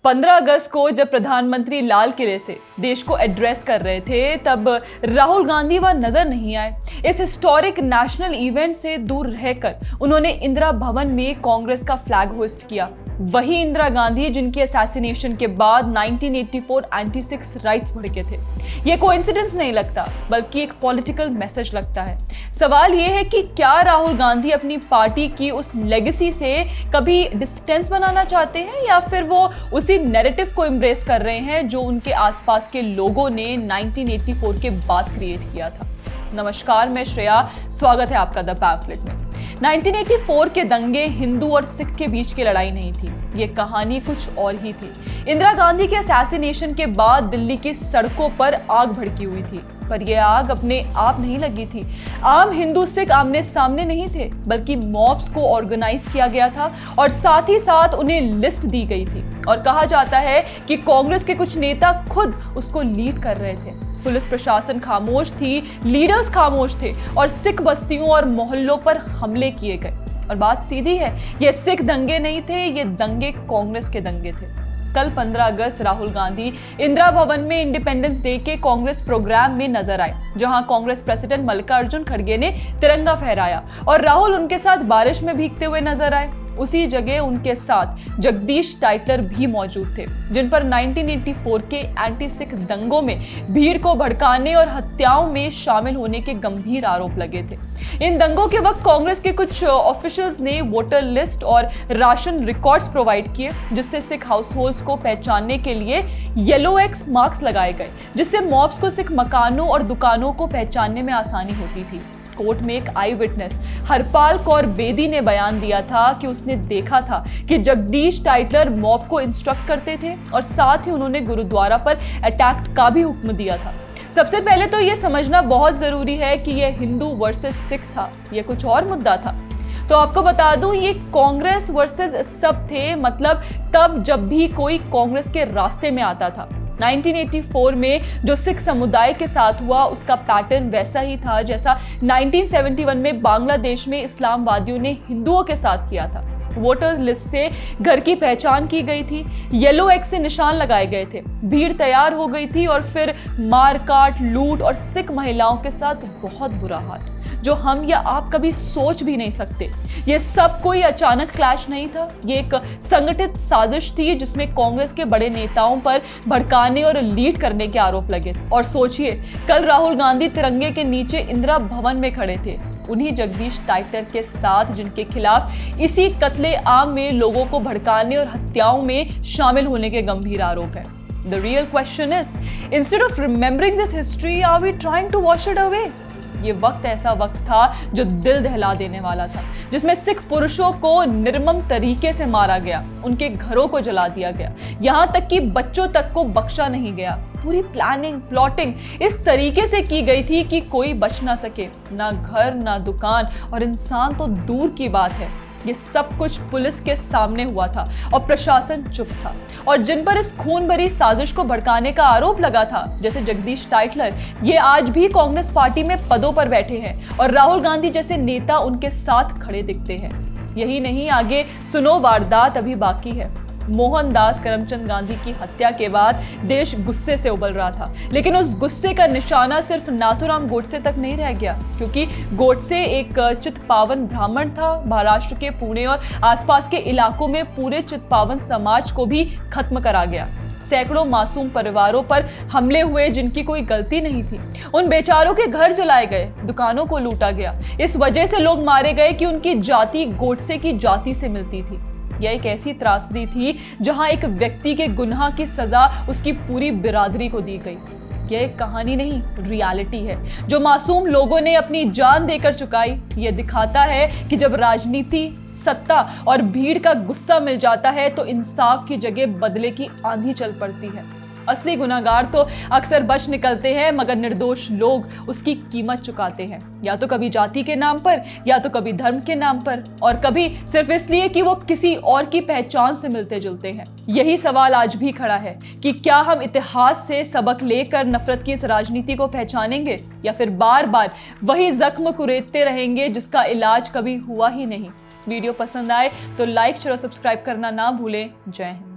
15 अगस्त को जब प्रधानमंत्री लाल किले से देश को एड्रेस कर रहे थे तब राहुल गांधी वहां नजर नहीं आए। इस हिस्टोरिक नेशनल इवेंट से दूर रहकर उन्होंने इंदिरा भवन में कांग्रेस का फ्लैग होस्ट किया। वही इंदिरा गांधी जिनकी असैसिनेशन के बाद 1984 एंटी सिक्स राइट्स भड़के थे। ये कोइंसिडेंस नहीं लगता बल्कि एक पॉलिटिकल मैसेज लगता है। सवाल ये है कि क्या राहुल गांधी अपनी पार्टी की उस लेगेसी से कभी डिस्टेंस बनाना चाहते हैं या फिर वो उसी नैरेटिव को एम्ब्रेस कर रहे हैं जो उनके आसपास के लोगों ने 1984 के बाद क्रिएट किया था। नमस्कार, मैं श्रेया, स्वागत है आपका द पैम्फलेट में। 1984 के दंगे हिंदू और सिख के बीच की लड़ाई नहीं थी, ये कहानी कुछ और ही थी। इंदिरा गांधी के असैसिनेशन के बाद दिल्ली की सड़कों पर आग भड़की हुई थी, पर यह आग अपने आप नहीं लगी थी। आम हिंदू सिख आमने सामने नहीं थे, बल्कि मॉब्स को ऑर्गेनाइज किया गया था और साथ ही साथ उन्हें लिस्ट दी गई थी। और कहा जाता है कि कांग्रेस के कुछ नेता खुद उसको लीड कर रहे थे। पुलिस प्रशासन खामोश थी, लीडर्स खामोश थे और सिख बस्तियों और मोहल्लों पर हमले किए गए। और बात सीधी है, ये सिख दंगे नहीं थे, ये दंगे कांग्रेस के दंगे थे। कल 15 अगस्त राहुल गांधी इंदिरा भवन में इंडिपेंडेंस डे के कांग्रेस प्रोग्राम में नजर आए, जहां कांग्रेस प्रेसिडेंट मल्लिकार्जुन खड़गे ने तिरंगा फहराया और राहुल उनके साथ बारिश में भीगते हुए नजर आए। उसी जगह उनके साथ जगदीश टाइटलर भी मौजूद थे, जिन पर 1984 के एंटी सिख दंगों में भीड़ को भड़काने और हत्याओं में शामिल होने के गंभीर आरोप लगे थे। इन दंगों के वक्त कांग्रेस के कुछ ऑफिशियल्स ने वोटर लिस्ट और राशन रिकॉर्ड्स प्रोवाइड किए, जिससे सिख हाउसहोल्ड्स को पहचानने के लिए येलो एक्स मार्क्स लगाए गए, जिससे मॉब्स को सिख मकानों और दुकानों को पहचानने में आसानी होती थी। कोर्ट में एक आई विटनेस हरपाल कौर बेदी ने बयान दिया था कि उसने देखा था कि जगदीश टाइटलर मॉब को इंस्ट्रक्ट करते थे और साथ ही उन्होंने गुरुद्वारा पर अटैक का भी हुक्म दिया था। सबसे पहले तो यह समझना बहुत जरूरी है कि यह हिंदू वर्सेस सिख था, यह कुछ और मुद्दा था। तो आपको बता दूं, ये कांग्रेस वर्सेस सब थे, मतलब तब जब भी कोई कांग्रेस के रास्ते में आता था। 1984 में जो सिख समुदाय के साथ हुआ उसका पैटर्न वैसा ही था जैसा 1971 में बांग्लादेश में इस्लामवादियों ने हिंदुओं के साथ किया था। वोटर लिस्ट से घर की पहचान की गई थी, येलो एक्स से निशान लगाए गए थे, भीड़ तैयार हो गई थी और फिर मारकाट, लूट और सिख महिलाओं के साथ बहुत बुरा हाल जो हम या आप कभी सोच भी नहीं सकते। ये सब कोई अचानक क्लैश नहीं था, ये एक संगठित साजिश थी जिसमें कांग्रेस के बड़े नेताओं पर भड़काने और लीड करने के आरोप लगे। और सोचिए, कल राहुल गांधी तिरंगे के नीचे इंदिरा भवन में खड़े थे, उन्हीं जगदीश टाइटलर के साथ जिनके खिलाफ इसी कत्ले आम में लोगों को भड़काने और हत्याओं में शामिल होने के गंभीर आरोप हैं। The real question is, instead of remembering this history, are we trying to wash it away? ये वक्त ऐसा वक्त था जो दिल दहला देने वाला था, जिसमें सिख पुरुषों को निर्मम तरीके से मारा गया, उनके घरों को जला दिया गया, यहाँ तक कि बच्चों तक को बख्शा नहीं गया। पूरी प्लानिंग, प्लॉटिंग इस तरीके से की गई थी कि कोई बच ना सके, ना घर, ना दुकान और इंसान तो दूर की बात है। ये सब कुछ पुलिस के सामने हुआ था और प्रशासन चुप था। और जिन पर इस खून भरी साजिश को भड़काने का आरोप लगा था, जैसे जगदीश टाइटलर, ये आज भी कांग्रेस पार्टी में पदों पर बैठे हैं और राहुल गांधी जैसे नेता उनके साथ खड़े दिखते हैं। यही नहीं, आगे सुनो वारदात अभी बाकी है। मोहनदास करमचंद गांधी की हत्या के बाद देश गुस्से से उबल रहा था, लेकिन उस गुस्से का निशाना सिर्फ नाथूराम गोडसे तक नहीं रह गया, क्योंकि गोडसे एक चित्पावन ब्राह्मण था। महाराष्ट्र के पुणे और आसपास के इलाकों में पूरे चित्पावन समाज को भी खत्म करा गया। सैकड़ों मासूम परिवारों पर हमले हुए जिनकी कोई गलती नहीं थी, उन बेचारों के घर जलाए गए, दुकानों को लूटा गया। इस वजह से लोग मारे गए कि उनकी जाति गोडसे की जाति से मिलती थी। यह एक ऐसी त्रासदी थी जहां एक व्यक्ति के गुनाह की सजा उसकी पूरी बिरादरी को दी गई। यह एक कहानी नहीं, रियलिटी है जो मासूम लोगों ने अपनी जान देकर चुकाई। यह दिखाता है कि जब राजनीति, सत्ता और भीड़ का गुस्सा मिल जाता है तो इंसाफ की जगह बदले की आंधी चल पड़ती है। असली गुनाहगार तो अक्सर बच निकलते हैं, मगर निर्दोष लोग उसकी कीमत चुकाते हैं, या तो कभी जाति के नाम पर, या तो कभी धर्म के नाम पर, और कभी सिर्फ इसलिए कि वो किसी और की पहचान से मिलते जुलते हैं। यही सवाल आज भी खड़ा है कि क्या हम इतिहास से सबक लेकर नफरत की इस राजनीति को पहचानेंगे, या फिर बार बार वही जख्म कुरेदते रहेंगे जिसका इलाज कभी हुआ ही नहीं। वीडियो पसंद आए तो लाइक, शेयर और सब्सक्राइब करना ना भूलें। जय हिंद।